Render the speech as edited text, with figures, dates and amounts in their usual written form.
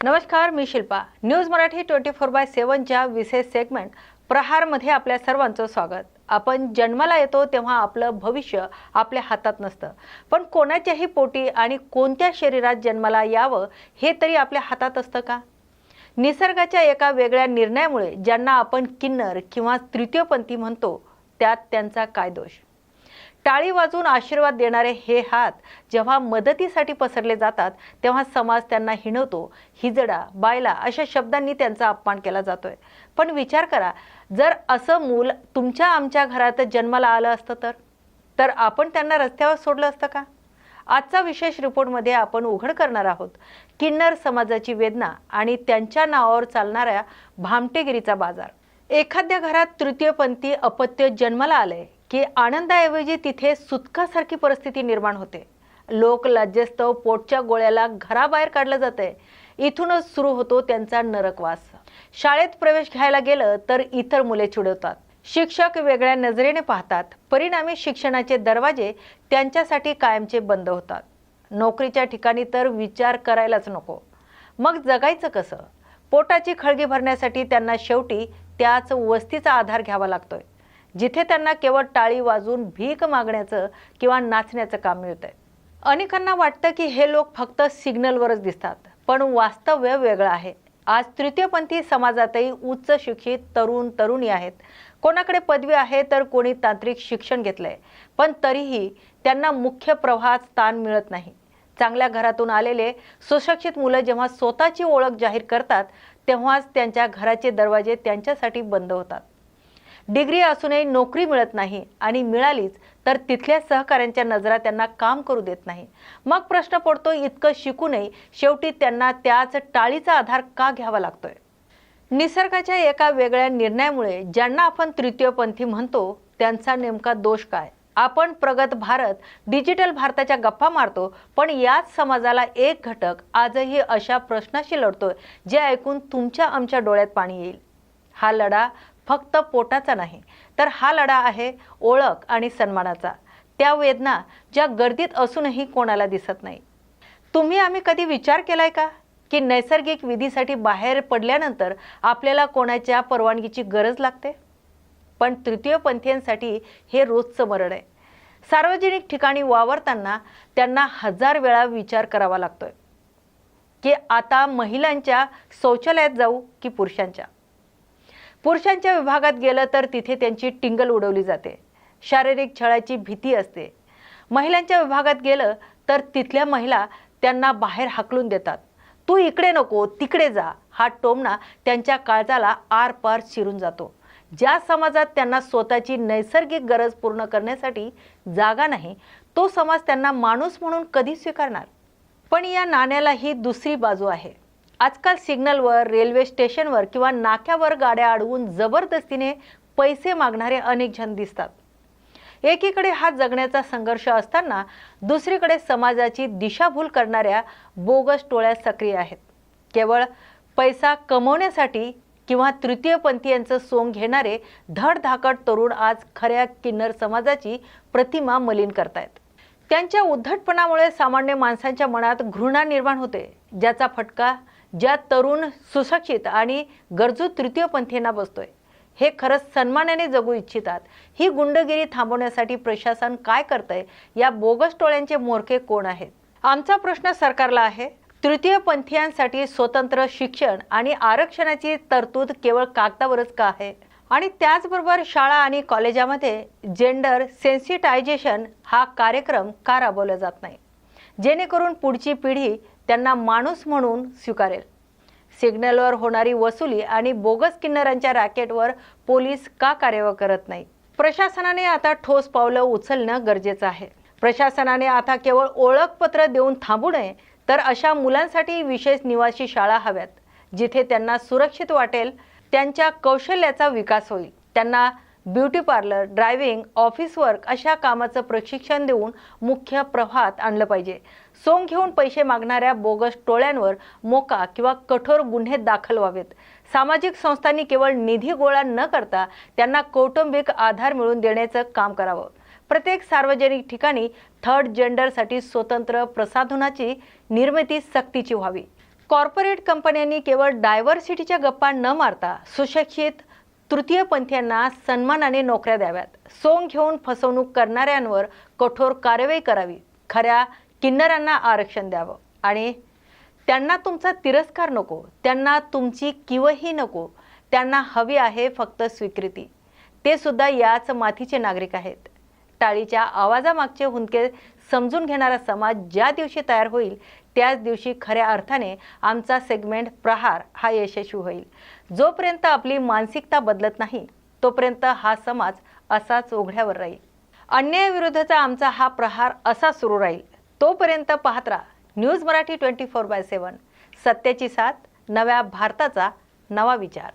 नमस्कार, मी शिल्पा। न्यूज मराठी 24/7 च्या विशेष सेगमेंट प्रहारमध्ये आपल्या सर्वांचं स्वागत। आपण जन्माला येतो तेव्हा आपलं भविष्य आपल्या हातात नसतं, पण कोणाच्याही पोटी आणि कोणत्या शरीरात जन्माला यावं हे तरी आपल्या हातात असतं का? निसर्गाच्या एका वेगळ्या निर्णयामुळे ज्यांना आपण किन्नर किंवा तृतीयपंथी म्हणतो, त्यात त्यांचा काय दोष? टाळी वाजून आशीर्वाद देणारे हे हात जेव्हा मदतीसाठी पसरले जातात तेव्हा समाज त्यांना हिणवतो, हिजडा, बायला अशा शब्दांनी त्यांचा अपमान केला जातोय। पण विचार करा, जर असं मूल तुमच्या आमच्या घरात जन्माला आलं असतं तर आपण त्यांना रस्त्यावर सोडलं असतं का? आजचा विशेष रिपोर्टमध्ये आपण उघड करणार आहोत किन्नर समाजाची वेदना आणि त्यांच्या नावावर चालणाऱ्या भामटेगिरीचा बाजार। एखाद्या घरात तृतीयपंथी अपत्य जन्माला आले की आनंदाऐवजी तिथे सुटकासारखी परिस्थिती निर्माण होते। लोक लज्जेस्तव पोटच्या गोळ्याला घराबाहेर काढलं जातंय। इथूनच सुरू होतो त्यांचा नरकवास। शाळेत प्रवेश घ्यायला गेलं तर इतर मुले चिडवतात, शिक्षक वेगळ्या नजरेने पाहतात, परिणामी शिक्षणाचे दरवाजे त्यांच्यासाठी कायमचे बंद होतात। नोकरीच्या ठिकाणी तर विचार करायलाच नको। मग जगायचं कसं? पोटाची खळगी भरण्यासाठी त्यांना शेवटी त्याच वस्तीचा आधार घ्यावा लागतोय, जिथे त्यांना केवळ टाळी वाजून भीक मागण्याचं किंवा नाचण्याचं काम मिळतंय। अनेकांना वाटतं की हे लोक फक्त सिग्नलवरच दिसतात, पण वास्तव्य वेगळं आहे। आज तृतीयपंथी समाजातही उच्च शिक्षित तरुण तरुणी आहेत। कोणाकडे पदवी आहे तर कोणी तांत्रिक शिक्षण घेतलंय, पण तरीही त्यांना मुख्य प्रवाहात स्थान मिळत नाही। चांगल्या घरातून आलेले सुशिक्षित मुलं जेव्हा स्वतःची ओळख जाहीर करतात तेव्हाच त्यांच्या घराचे दरवाजे त्यांच्यासाठी बंद होतात। डिग्री असूनही नोकरी मिळत नाही आणि मिळालीच तर तिथल्या सहकाऱ्यांच्या नजरा त्यांना काम करू देत नाही। मग प्रश्न पडतो, इतकं शिकूनही शेवटी त्यांना त्याच टाळीचा आधार का घ्यावा लागतोय? निसर्गाच्या एका वेगळ्या निर्णयामुळे ज्यांना आपण तृतीयपंथी म्हणतो त्यांचा नेमका दोष काय? आपण प्रगत भारत, डिजिटल भारताच्या गप्पा मारतो, पण याच समाजाला एक घटक आजही अशा प्रश्नाशी लढतोय जे ऐकून तुमच्या आमच्या डोळ्यात पाणी येईल। हा लढा फक्त पोटाचा नाही, तर हा लढा आहे ओळख आणि सन्मानाचा। त्या वेदना ज्या गर्दीत असूनही कोणाला दिसत नाही। तुम्ही आम्ही कधी विचार केलाय का की नैसर्गिक विधीसाठी बाहेर पडल्यानंतर आपल्याला कोणाच्या परवानगीची गरज लागते? पण तृतीयपंथीयांसाठी हे रोजचं मरण आहे। सार्वजनिक ठिकाणी वावरताना त्यांना 1000 वेळा विचार करावा लागतोय की आता महिलांच्या शौचालयात जाऊ की पुरुषांच्या। पुरुषांच्या विभागात गेलं तर तिथे त्यांची टिंगल उडवली जाते, शारीरिक छळाची भीती असते। महिलांच्या विभागात गेलं तर तिथल्या महिला त्यांना बाहेर हाकलून देतात, तू इकडे नको तिकडे जा। हा टोमणा त्यांच्या काळजाला आरपार चिरून जातो। ज्या समाजात त्यांना स्वतःची नैसर्गिक गरज पूर्ण करण्यासाठी जागा नाही, तो समाज त्यांना माणूस म्हणून कधी स्वीकारणार? पण या नाण्याला ही दुसरी बाजू आहे। आजकाल सिग्नलवर, रेल्वे स्टेशनवर किंवा नाक्यावर गाड्या अडवून जबरदस्तीने पैसे मागणारे अनेक जण दिसतात। एकीकडे हा जगण्याचा संघर्ष असताना दुसरीकडे समाजाची दिशाभूल करणाऱ्या बोगस टोळ्या सक्रिय आहेत। केवळ पैसा कमवण्यासाठी किंवा तृतीयपंथीयांचं सोंग घेणारे धडधाकट तरुण आज खऱ्या किन्नर समाजाची प्रतिमा मलिन करतायत। त्यांच्या उद्धटपणामुळे सामान्य माणसांच्या मनात घृणा निर्माण होते, ज्याचा फटका ज्या तरुण, सुशिक्षित आणि गरजू तृतीयपंथींना बसतोय। हे खरंच सन्मानाने जगू इच्छितात। ही गुंडगिरी थांबवण्यासाठी प्रशासन काय करतंय? या बोगस टोळ्यांचे म्होरके कोण आहेत? आमचा प्रश्न सरकारला आहे, तृतीयपंथीयांसाठी स्वतंत्र शिक्षण आणि आरक्षणाची तरतूद केवळ कागदावरच का आहे? आणि त्याचबरोबर शाळा आणि कॉलेजामध्ये जेंडर सेन्सिटायझेशन हा कार्यक्रम का राबवला जात नाही, जेणेकरून पुढची पिढी त्यांना माणूस म्हणून स्वीकारेल? सिग्नलवर होणारी वसुली आणि बोगस किन्नरांच्या रॅकेटवर पोलीस का कार्यवाही करत नाही? प्रशासनाने आता ठोस पावलं उचलणं गरजेचं आहे। प्रशासनाने आता केवळ ओळखपत्र देऊन थांबू नये, तर अशा मुलांसाठी विशेष निवासी शाळा हव्यात, जिथे त्यांना सुरक्षित वाटेल, त्यांच्या कौशल्याचा विकास होईल। त्यांना beauty parlour, driving, office work अशा कामाचं प्रशिक्षण देऊन मुख्य प्रवाहात आणलं पाहिजे। सोंग घेऊन पैसे मागणाऱ्या बोगस टोळ्यांवर मोका किंवा कठोर गुन्हे दाखल व्हावेत। सामाजिक संस्थांनी केवळ निधी गोळा न करता त्यांना कौटुंबिक आधार मिळवून देण्याचं काम करावं। प्रत्येक सार्वजनिक ठिकाणी थर्ड जेंडरसाठी स्वतंत्र प्रसाधनाची निर्मिती सक्तीची व्हावी। कॉर्पोरेट कंपन्यांनी केवळ डायव्हर्सिटीच्या गप्पा न मारता सुशिक्षित तृतीयपंथीयांना सन्मानाने नोकऱ्या द्याव्यात. सोंग घेऊन फसवणूक करणाऱ्यांवर कठोर कारवाई करावी. खऱ्या किन्नरांना आरक्षण द्यावं आणि त्यांना तुमचा तिरस्कार नको, त्यांना तुमची किवही नको. त्यांना हवी आहे फक्त स्वीकृती. ते सुद्धा याच मातीचे नागरिक आहेत. टाळीच्या आवाजामागचे हुंदके समजून घेणारा समाज ज्या दिवशी तयार होईल त्याच दिवशी खऱ्या अर्थाने आमचा सेगमेंट प्रहार हा यशस्वी होईल. जोपर्यंत आपली मानसिकता बदलत नाही तोपर्यंत हा समाज असाच उघड्यावर राहील. अन्यायाविरुद्धचा आमचा हा प्रहार असा सुरू राहील. तोपर्यंत पाहत राहा न्यूज मराठी 24/7. सत्याची साथ, नव्या भारताचा नवा विचार.